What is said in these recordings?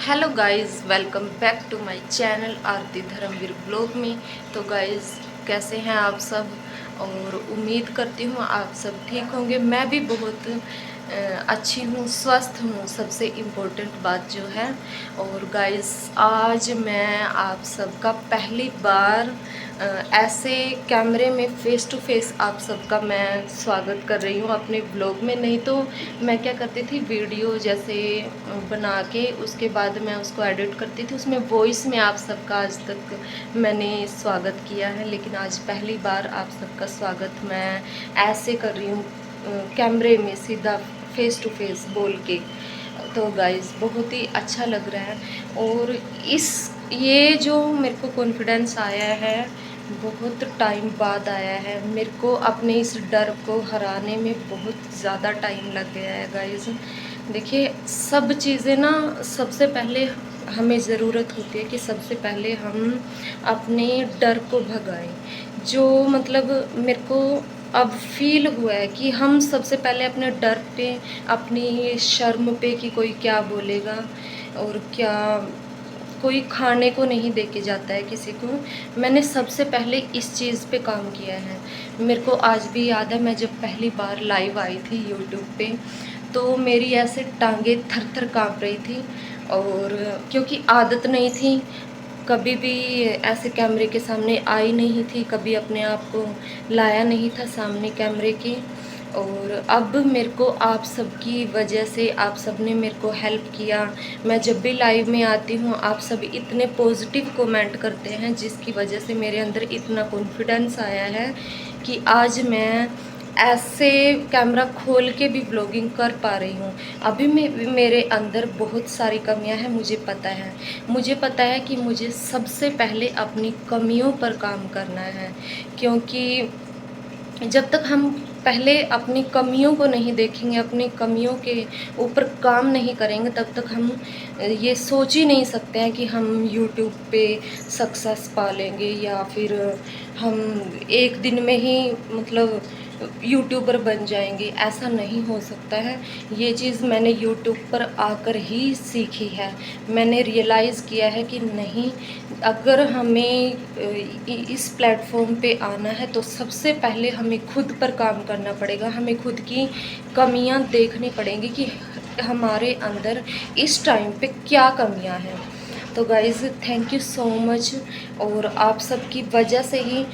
Hello guys, welcome back to my channel Aarti Dharmveer blog में। तो guys, कैसे हैं आप सब? और उम्मीद करती हूँ आप सब ठीक होंगे। मैं भी बहुत अच्छी हूँ, स्वस्थ हूँ, सबसे इम्पोर्टेंट बात जो है। और गाइस, आज मैं आप सबका पहली बार ऐसे कैमरे में फ़ेस टू फेस आप सबका मैं स्वागत कर रही हूँ अपने ब्लॉग में। नहीं तो मैं क्या करती थी, वीडियो जैसे बना के उसके बाद मैं उसको एडिट करती थी, उसमें वॉइस में आप सबका आज तक मैंने स्वागत किया है। लेकिन आज पहली बार आप सबका स्वागत मैं ऐसे कर रही हूँ, कैमरे में सीधा फेस टू फेस बोल के। तो गाइस, बहुत ही अच्छा लग रहा है। और ये जो मेरे को कॉन्फिडेंस आया है, बहुत टाइम बाद आया है। मेरे को अपने इस डर को हराने में बहुत ज़्यादा टाइम लग गया है गाइस। देखिए, सब चीज़ें ना, सबसे पहले हमें ज़रूरत होती है कि सबसे पहले हम अपने डर को भगाएं। जो मतलब मेरे को अब फील हुआ है कि हम सबसे पहले अपने डर पे, अपनी शर्म पे कि कोई क्या बोलेगा और क्या, कोई खाने को नहीं दे के जाता है किसी को। मैंने सबसे पहले इस चीज़ पे काम किया है। मेरे को आज भी याद है, मैं जब पहली बार लाइव आई थी यूट्यूब पे, तो मेरी ऐसे टांगे थर थर काँप रही थी। और क्योंकि आदत नहीं थी, कभी भी ऐसे कैमरे के सामने आई नहीं थी, कभी अपने आप को लाया नहीं था सामने कैमरे के। और अब मेरे को आप सबकी वजह से, आप सब ने मेरे को हेल्प किया। मैं जब भी लाइव में आती हूँ, आप सब इतने पॉजिटिव कमेंट करते हैं, जिसकी वजह से मेरे अंदर इतना कॉन्फिडेंस आया है कि आज मैं ऐसे कैमरा खोल के भी व्लॉगिंग कर पा रही हूँ। अभी मेरे अंदर बहुत सारी कमियां हैं, मुझे पता है। मुझे पता है कि मुझे सबसे पहले अपनी कमियों पर काम करना है, क्योंकि जब तक हम पहले अपनी कमियों को नहीं देखेंगे, अपनी कमियों के ऊपर काम नहीं करेंगे, तब तक हम ये सोच ही नहीं सकते हैं कि हम यूट्यूब पे सक्सेस पा लेंगे, या फिर हम एक दिन में ही मतलब यूट्यूबर बन जाएंगे। ऐसा नहीं हो सकता है। ये चीज़ मैंने यूट्यूब पर आकर ही सीखी है। मैंने रियलाइज़ किया है कि नहीं, अगर हमें इस प्लेटफॉर्म पे आना है तो सबसे पहले हमें खुद पर काम करना पड़ेगा। हमें खुद की कमियां देखनी पड़ेंगी कि हमारे अंदर इस टाइम पे क्या कमियां हैं। तो guys, thank you so much. और आप सबकी वजह से ही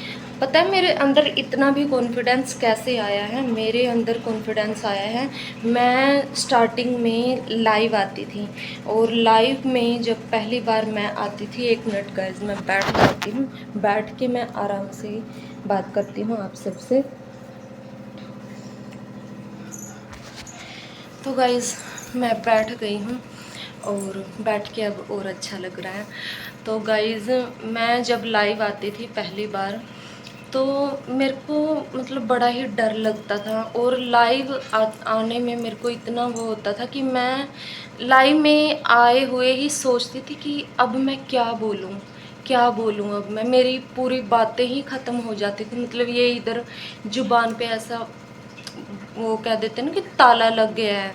पता है मेरे अंदर इतना भी कॉन्फिडेंस कैसे आया है। मेरे अंदर कॉन्फिडेंस आया है, मैं स्टार्टिंग में लाइव आती थी, और लाइव में जब पहली बार मैं आती थी, 1 मिनट गाइज मैं बैठ जाती हूँ, बैठ के मैं आराम से बात करती हूँ आप सबसे। तो गाइज़, मैं बैठ गई हूँ और बैठ के अब और अच्छा लग रहा है। तो गाइज़, मैं जब लाइव आती थी पहली बार, तो मेरे को मतलब बड़ा ही डर लगता था। और लाइव आने में मेरे को इतना वो होता था कि मैं लाइव में आए हुए ही सोचती थी कि अब मैं क्या बोलूँ, क्या बोलूँ। अब मैं, मेरी पूरी बातें ही ख़त्म हो जाती थी। मतलब ये इधर ज़ुबान पे ऐसा वो कह देते हैं ना कि ताला लग गया है,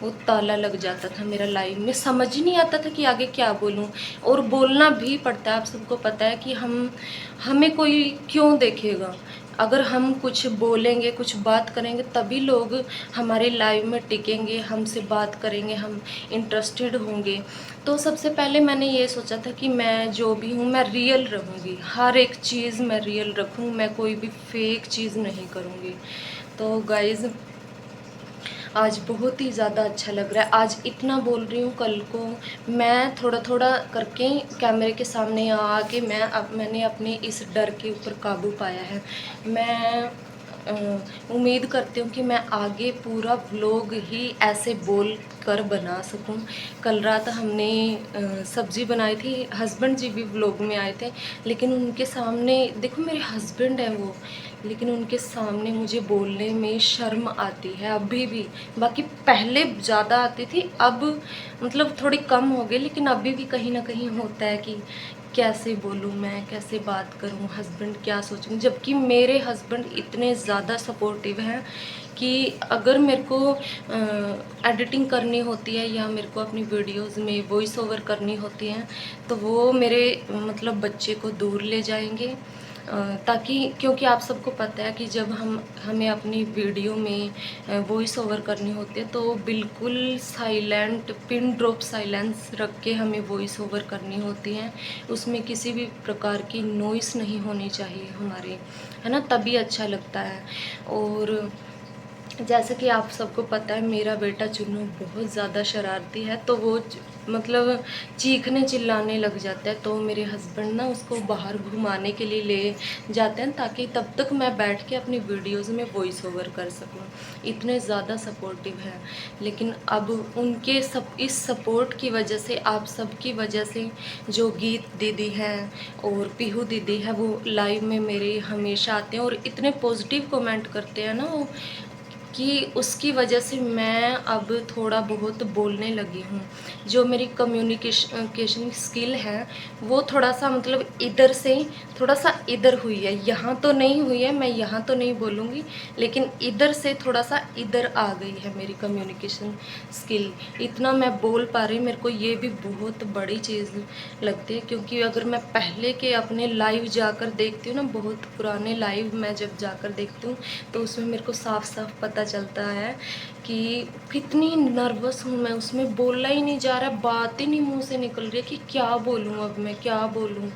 वो ताला लग जाता था मेरा। लाइव में समझ ही नहीं आता था कि आगे क्या बोलूं। और बोलना भी पड़ता है, आप सबको पता है कि हमें कोई क्यों देखेगा। अगर हम कुछ बोलेंगे, कुछ बात करेंगे, तभी लोग हमारे लाइव में टिकेंगे, हमसे बात करेंगे, हम इंटरेस्टेड होंगे। तो सबसे पहले मैंने ये सोचा था कि मैं जो भी हूँ, मैं रियल रहूँगी, हर एक चीज़ मैं रियल रखूँ, मैं कोई भी फेक चीज़ नहीं करूँगी। तो गाइज़, आज बहुत ही ज़्यादा अच्छा लग रहा है। आज इतना बोल रही हूँ, कल को मैं थोड़ा थोड़ा करके कैमरे के सामने आके मैंने अपने इस डर के ऊपर काबू पाया है। मैं उम्मीद करती हूँ कि मैं आगे पूरा व्लॉग ही ऐसे बोल कर बना सकूं। कल रात हमने सब्ज़ी बनाई थी, हस्बैंड जी भी व्लॉग में आए थे, लेकिन उनके सामने, देखो मेरे हस्बैंड हैं वो, लेकिन उनके सामने मुझे बोलने में शर्म आती है अभी भी। बाकी पहले ज़्यादा आती थी, अब मतलब थोड़ी कम हो गई, लेकिन अभी भी कहीं ना कहीं होता है कि कैसे बोलूँ मैं, कैसे बात करूँ, हस्बैंड क्या सोचेंगे, जबकि मेरे हस्बैंड इतने ज़्यादा सपोर्टिव हैं कि अगर मेरे को एडिटिंग करनी होती है या मेरे को अपनी वीडियोस में वॉइस ओवर करनी होती है, तो वो मेरे मतलब बच्चे को दूर ले जाएंगे, ताकि क्योंकि आप सबको पता है कि जब हमें अपनी वीडियो में वॉइस ओवर करनी होती है तो बिल्कुल साइलेंट, पिन ड्रॉप साइलेंस रख के हमें वॉइस ओवर करनी होती है। उसमें किसी भी प्रकार की नॉइस नहीं होनी चाहिए हमारी, है ना, तभी अच्छा लगता है। और जैसे कि आप सबको पता है मेरा बेटा चुन्नू बहुत ज़्यादा शरारती है, तो वो मतलब चीखने चिल्लाने लग जाता है, तो मेरे हस्बैंड ना उसको बाहर घुमाने के लिए ले जाते हैं, ताकि तब तक मैं बैठ के अपनी वीडियोस में वॉइस ओवर कर सकूं। इतने ज़्यादा सपोर्टिव है। लेकिन अब उनके इस सपोर्ट की वजह से, आप सब की वजह से, जो गीत दीदी हैं और पीहू दीदी है वो लाइव में मेरे हमेशा आते हैं और इतने पॉजिटिव कमेंट करते हैं ना वो, कि उसकी वजह से मैं अब थोड़ा बहुत बोलने लगी हूँ। जो मेरी कम्युनिकेशन स्किल है वो थोड़ा सा मतलब इधर से थोड़ा सा इधर हुई है, यहाँ तो नहीं हुई है, मैं यहाँ तो नहीं बोलूँगी, लेकिन इधर से थोड़ा सा इधर आ गई है मेरी कम्युनिकेशन स्किल। इतना मैं बोल पा रही, मेरे को ये भी बहुत बड़ी चीज़ लगती है, क्योंकि अगर मैं पहले के अपने लाइव जाकर देखती हूँ ना, बहुत पुराने लाइव मैं जब जाकर देखती हूँ तो उसमें मेरे को साफ साफ पता चलता है कि कितनी नर्वस हूँ मैं। उसमें बोला ही नहीं जा रहा, बात ही नहीं मुंह से निकल रही है कि क्या बोलूँ, अब मैं क्या बोलूँ।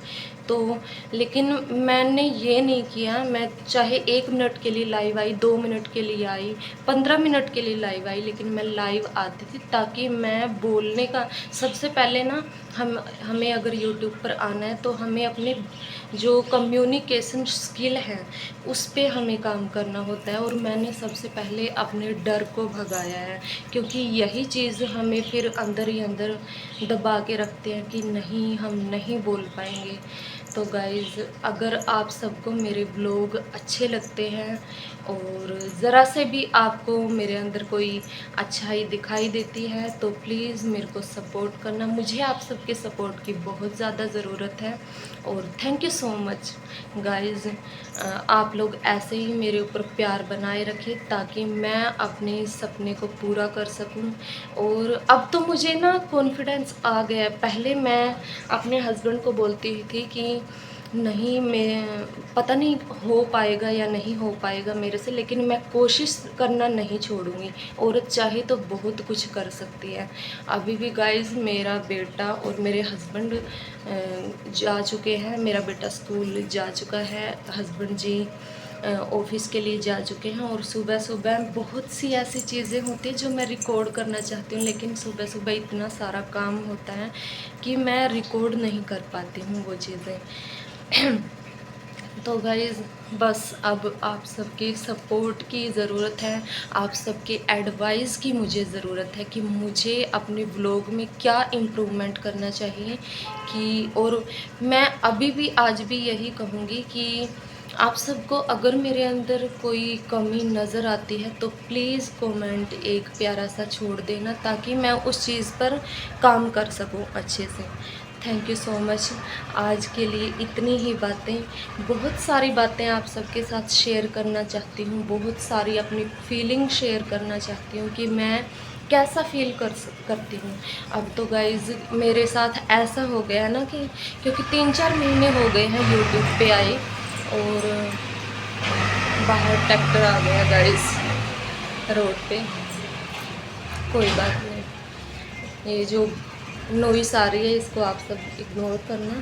तो लेकिन मैंने ये नहीं किया, मैं चाहे 1 मिनट के लिए लाइव आई, 2 मिनट के लिए आई, 15 मिनट के लिए लाइव आई, लेकिन मैं लाइव आती थी ताकि मैं बोलने का, सबसे पहले ना हमें अगर यूट्यूब पर आना है तो हमें अपने जो कम्युनिकेशन स्किल है उस पे हमें काम करना होता है। और मैंने सबसे पहले अपने डर को भगाया है, क्योंकि यही चीज़ हमें फिर अंदर ही अंदर दबा के रखते हैं कि नहीं, हम नहीं बोल पाएंगे। तो गाइज़, अगर आप सबको मेरे व्लॉग अच्छे लगते हैं और ज़रा से भी आपको मेरे अंदर कोई अच्छाई दिखाई देती है तो प्लीज़ मेरे को सपोर्ट करना। मुझे आप सबके सपोर्ट की बहुत ज़्यादा ज़रूरत है। और thank you so much guys, आप लोग ऐसे ही मेरे ऊपर प्यार बनाए रखें ताकि मैं अपने सपने को पूरा कर सकूं। और अब तो मुझे ना कॉन्फिडेंस आ गया है। पहले मैं अपने हस्बैंड को बोलती थी कि नहीं, मैं पता नहीं हो पाएगा या नहीं हो पाएगा मेरे से, लेकिन मैं कोशिश करना नहीं छोड़ूंगी। औरत चाहे तो बहुत कुछ कर सकती है। अभी भी गाइस मेरा बेटा और मेरे हस्बैंड जा चुके हैं। मेरा बेटा स्कूल जा चुका है, हस्बैंड जी ऑफिस के लिए जा चुके हैं। और सुबह सुबह बहुत सी ऐसी चीज़ें होती हैं जो मैं रिकॉर्ड करना चाहती हूँ, लेकिन सुबह सुबह इतना सारा काम होता है कि मैं रिकॉर्ड नहीं कर पाती हूँ वो चीज़ें। तो गाइज़, बस अब आप सबके सपोर्ट की ज़रूरत है, आप सबके एडवाइस की मुझे ज़रूरत है कि मुझे अपने व्लॉग में क्या इम्प्रूवमेंट करना चाहिए। कि और मैं अभी भी आज भी यही कहूँगी कि आप सबको अगर मेरे अंदर कोई कमी नज़र आती है तो प्लीज़ कमेंट एक प्यारा सा छोड़ देना, ताकि मैं उस चीज़ पर काम कर सकूं अच्छे से। Thank you so much. आज के लिए इतनी ही बातें, बहुत सारी बातें आप सबके साथ शेयर करना चाहती हूँ, बहुत सारी अपनी फीलिंग शेयर करना चाहती हूँ कि मैं कैसा फील करती हूँ। अब तो गाइज़ मेरे साथ ऐसा हो गया है ना कि क्योंकि 3-4 महीने हो गए हैं यूट्यूब पे आए और बाहर ट्रैक्टर आ गया गाइज़ रोड पे। कोई बात नहीं, ये जो नॉइस आ रही है इसको आप सब इग्नोर करना।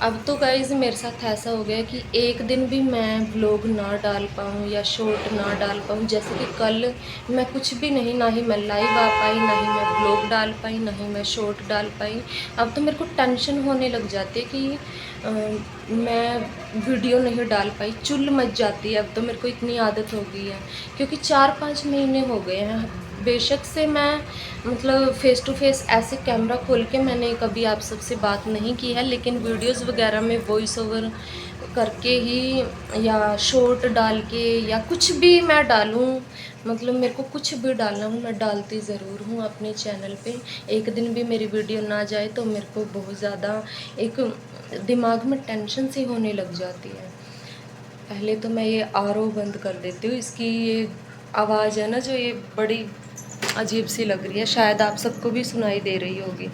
अब तो गाइज़ मेरे साथ ऐसा हो गया कि एक दिन भी मैं व्लॉग ना डाल पाऊँ या शॉर्ट ना डाल पाऊँ। जैसे कि कल मैं कुछ भी नहीं, ना ही मैं लाइव आ पाई, ना ही मैं व्लॉग डाल पाई, ना ही मैं शॉर्ट डाल पाई। अब तो मेरे को टेंशन होने लग जाती है कि मैं वीडियो नहीं डाल पाई, चुल मच जाती है। अब तो मेरे को इतनी आदत हो गई है, क्योंकि 4-5 महीने हो गए हैं। बेशक से मैं मतलब फ़ेस टू फेस ऐसे कैमरा खोल के मैंने कभी आप सबसे बात नहीं की है, लेकिन वीडियोस वगैरह में वॉइस ओवर करके ही या शॉर्ट डाल के या कुछ भी मैं डालूँ, मतलब मेरे को कुछ भी डालना हो मैं डालती ज़रूर हूँ अपने चैनल पे। एक दिन भी मेरी वीडियो ना जाए तो मेरे को बहुत ज़्यादा एक दिमाग में टेंशन सी होने लग जाती है। पहले तो मैं ये आरओ बंद कर देती हूँ, इसकी ये आवाज़ है ना जो ये बड़ी अजीब सी लग रही है, शायद आप सबको भी सुनाई दे रही होगी।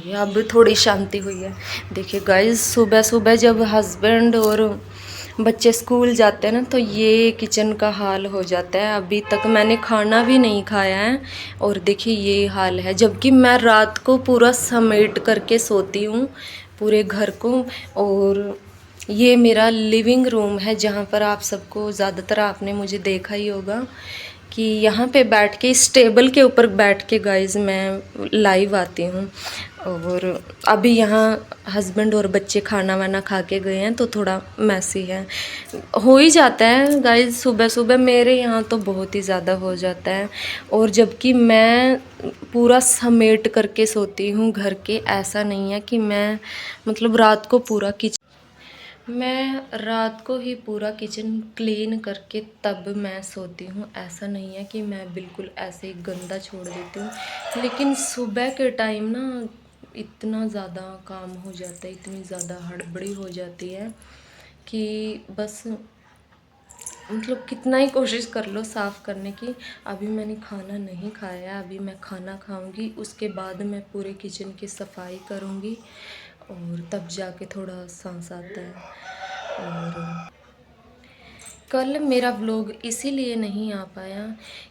ये अब थोड़ी शांति हुई है। देखिए गाइस, सुबह सुबह जब हस्बैंड और बच्चे स्कूल जाते हैं ना तो ये किचन का हाल हो जाता है। अभी तक मैंने खाना भी नहीं खाया है और देखिए ये हाल है, जबकि मैं रात को पूरा समेट करके सोती हूँ पूरे घर को। और ये मेरा लिविंग रूम है जहाँ पर आप सबको ज़्यादातर आपने मुझे देखा ही होगा कि यहाँ पे बैठ के इस टेबल के ऊपर बैठ के गाइस मैं लाइव आती हूँ। और अभी यहाँ हस्बैंड और बच्चे खाना वाना खा के गए हैं तो थोड़ा मैसी है, हो ही जाता है गाइस। सुबह सुबह मेरे यहाँ तो बहुत ही ज़्यादा हो जाता है, और जबकि मैं पूरा समेट करके सोती हूँ घर के। ऐसा नहीं है कि मैं मतलब रात को पूरा किचन, मैं रात को ही पूरा किचन क्लीन करके तब मैं सोती हूँ। ऐसा नहीं है कि मैं बिल्कुल ऐसे ही गंदा छोड़ देती हूँ, लेकिन सुबह के टाइम ना इतना ज़्यादा काम हो जाता है, इतनी ज़्यादा हड़बड़ी हो जाती है कि बस मतलब कितना ही कोशिश कर लो साफ़ करने की। अभी मैंने खाना नहीं खाया, अभी मैं खाना खाऊंगी, उसके बाद मैं पूरे किचन की सफाई करूंगी और तब जाके थोड़ा सांस आता है। और कल मेरा व्लॉग इसीलिए नहीं आ पाया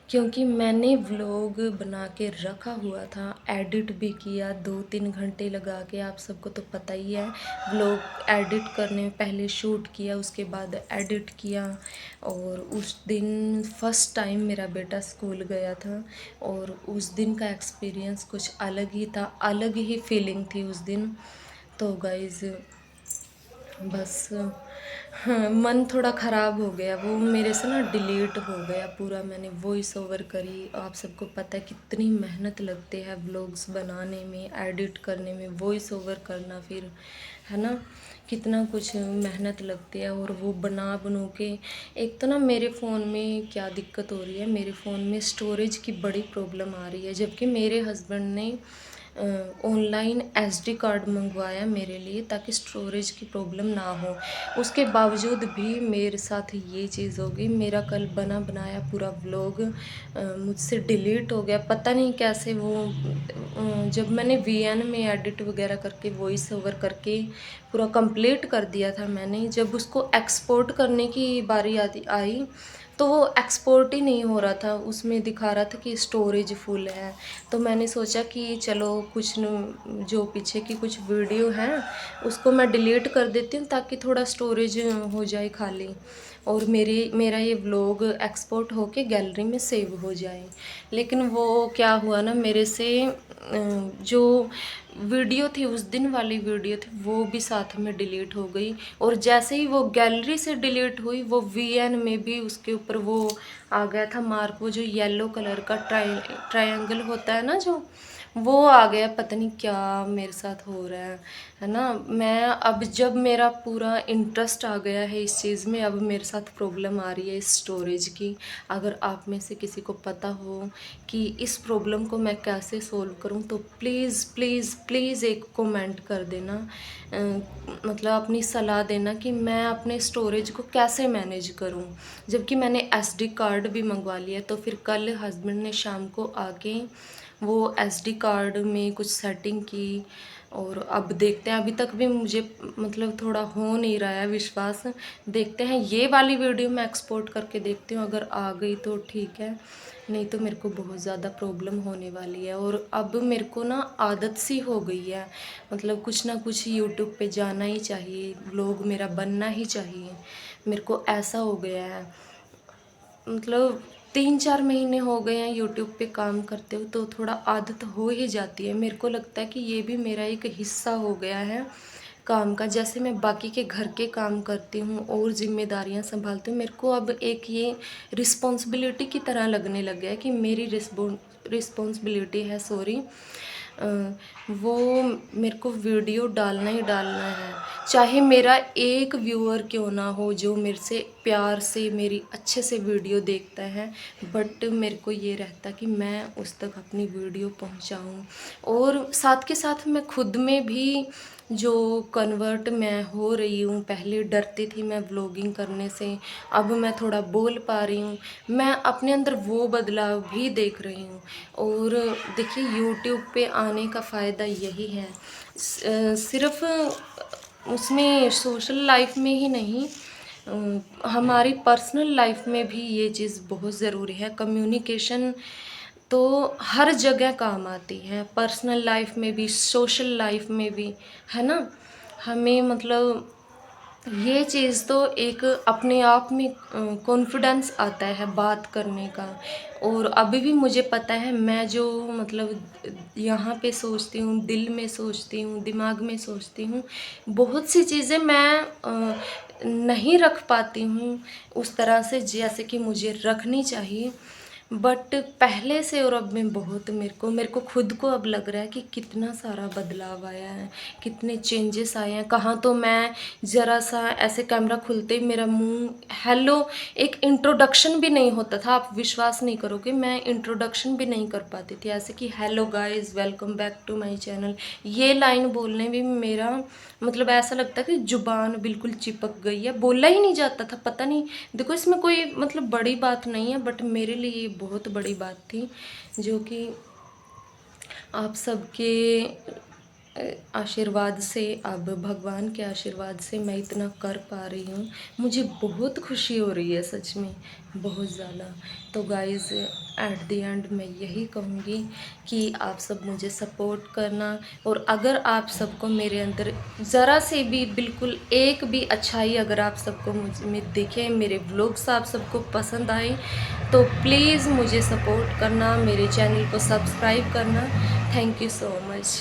क्योंकि मैंने व्लॉग बना के रखा हुआ था, एडिट भी किया 2-3 घंटे लगा के। आप सबको तो पता ही है, व्लॉग एडिट करने में पहले शूट किया उसके बाद एडिट किया। और उस दिन फर्स्ट टाइम मेरा बेटा स्कूल गया था और उस दिन का एक्सपीरियंस कुछ अलग ही था, अलग ही फीलिंग थी उस दिन। तो गाइज़ बस हाँ, मन थोड़ा ख़राब हो गया, वो मेरे से ना डिलीट हो गया पूरा। मैंने वॉइस ओवर करी, आप सबको पता है कितनी मेहनत लगती है व्लॉग्स बनाने में, एडिट करने में, वॉइस ओवर करना, फिर है ना कितना कुछ मेहनत लगती है। और वो बना बनू के, एक तो ना मेरे फ़ोन में क्या दिक्कत हो रही है, मेरे फ़ोन में स्टोरेज की बड़ी प्रॉब्लम आ रही है, जबकि मेरे हस्बैंड ने ऑनलाइन एसडी कार्ड मंगवाया मेरे लिए ताकि स्टोरेज की प्रॉब्लम ना हो। उसके बावजूद भी मेरे साथ ये चीज़ हो गई, मेरा कल बना बनाया पूरा व्लॉग मुझसे डिलीट हो गया। पता नहीं कैसे वो जब मैंने वीएन में एडिट वगैरह करके वॉइस ओवर करके पूरा कंप्लीट कर दिया था मैंने, जब उसको एक्सपोर्ट करने की बारी आती आई तो वो एक्सपोर्ट ही नहीं हो रहा था, उसमें दिखा रहा था कि स्टोरेज फुल है। तो मैंने सोचा कि चलो कुछ न जो पीछे की कुछ वीडियो हैं उसको मैं डिलीट कर देती हूँ ताकि थोड़ा स्टोरेज हो जाए खाली, और मेरा ये व्लॉग एक्सपोर्ट होके गैलरी में सेव हो जाए। लेकिन वो क्या हुआ ना, मेरे से जो वीडियो थी उस दिन वाली वीडियो थी वो भी साथ में डिलीट हो गई, और जैसे ही वो गैलरी से डिलीट हुई वो वीएन में भी उसके ऊपर वो आ गया था मार्क, वो जो येलो कलर का ट्रायंगल होता है ना जो, वो आ गया। पता नहीं क्या मेरे साथ हो रहा है ना। मैं अब जब मेरा पूरा इंटरेस्ट आ गया है इस चीज़ में, अब मेरे साथ प्रॉब्लम आ रही है इस स्टोरेज की। अगर आप में से किसी को पता हो कि इस प्रॉब्लम को मैं कैसे सोल्व करूं तो प्लीज़ प्लीज़ प्लीज़ एक कमेंट कर देना, मतलब अपनी सलाह देना कि मैं अपने स्टोरेज को कैसे मैनेज करूं। जबकि मैंने एसडी कार्ड भी मंगवा लिया, तो फिर कल हस्बैंड ने शाम को आके वो एसडी कार्ड में कुछ सेटिंग की, और अब देखते हैं। अभी तक भी मुझे मतलब थोड़ा हो नहीं रहा है विश्वास, देखते हैं। ये वाली वीडियो मैं एक्सपोर्ट करके देखती हूँ, अगर आ गई तो ठीक है, नहीं तो मेरे को बहुत ज़्यादा प्रॉब्लम होने वाली है। और अब मेरे को ना आदत सी हो गई है, मतलब कुछ ना कुछ यूट्यूब पे जाना ही चाहिए, व्लॉग मेरा बनना ही चाहिए, मेरे को ऐसा हो गया है। मतलब 3-4 महीने हो गए हैं यूट्यूब पे काम करते हो तो थोड़ा आदत हो ही जाती है। मेरे को लगता है कि ये भी मेरा एक हिस्सा हो गया है काम का। जैसे मैं बाकी के घर के काम करती हूँ और जिम्मेदारियाँ संभालती हूँ, मेरे को अब एक ये रिस्पॉन्सिबिलिटी की तरह लगने लग गया है कि मेरी रिस्पॉन्सिबिलिटी है, सॉरी, वो मेरे को वीडियो डालना ही डालना है, चाहे मेरा एक व्यूअर क्यों ना हो जो मेरे से प्यार से मेरी अच्छे से वीडियो देखता है, बट मेरे को ये रहता कि मैं उस तक अपनी वीडियो पहुंचाऊं। और साथ के साथ मैं खुद में भी जो कन्वर्ट मैं हो रही हूँ, पहले डरती थी मैं व्लॉगिंग करने से, अब मैं थोड़ा बोल पा रही हूँ, मैं अपने अंदर वो बदलाव भी देख रही हूँ। और देखिए यूट्यूब पे आने का फ़ायदा यही है, सिर्फ उसमें सोशल लाइफ में ही नहीं, हमारी पर्सनल लाइफ में भी ये चीज़ बहुत ज़रूरी है। कम्युनिकेशन तो हर जगह काम आती है, पर्सनल लाइफ में भी, सोशल लाइफ में भी, है ना। हमें मतलब ये चीज़ तो एक अपने आप में कॉन्फिडेंस आता है बात करने का। और अभी भी मुझे पता है मैं जो मतलब यहाँ पे सोचती हूँ, दिल में सोचती हूँ, दिमाग में सोचती हूँ, बहुत सी चीज़ें मैं नहीं रख पाती हूँ उस तरह से जैसे कि मुझे रखनी चाहिए। बट पहले से और अब में बहुत मेरे को खुद को अब लग रहा है कि कितना सारा बदलाव आया है, कितने चेंजेस आए हैं। कहाँ तो मैं ज़रा सा ऐसे कैमरा खुलते ही मेरा मुंह हेलो, एक इंट्रोडक्शन भी नहीं होता था, आप विश्वास नहीं करोगे, मैं इंट्रोडक्शन भी नहीं कर पाती थी, ऐसे कि hello guys welcome back to my channel. ये लाइन बोलने में मेरा मतलब ऐसा लगता कि जुबान बिल्कुल चिपक गई है, बोला ही नहीं जाता था, पता नहीं। देखो इसमें कोई मतलब बड़ी बात नहीं है, बट मेरे लिए ये बहुत बड़ी बात थी, जो कि आप सबके आशीर्वाद से, अब भगवान के आशीर्वाद से मैं इतना कर पा रही हूँ। मुझे बहुत खुशी हो रही है सच में, बहुत ज़्यादा। तो गाइज़ एट द एंड मैं यही कहूँगी कि आप सब मुझे सपोर्ट करना, और अगर आप सबको मेरे अंदर ज़रा से भी, बिल्कुल एक भी अच्छाई अगर आप सबको मुझ में दिखे, मेरे व्लॉग्स आप सबको पसंद आए, तो प्लीज़ मुझे सपोर्ट करना, मेरे चैनल को सब्सक्राइब करना। Thank you so much.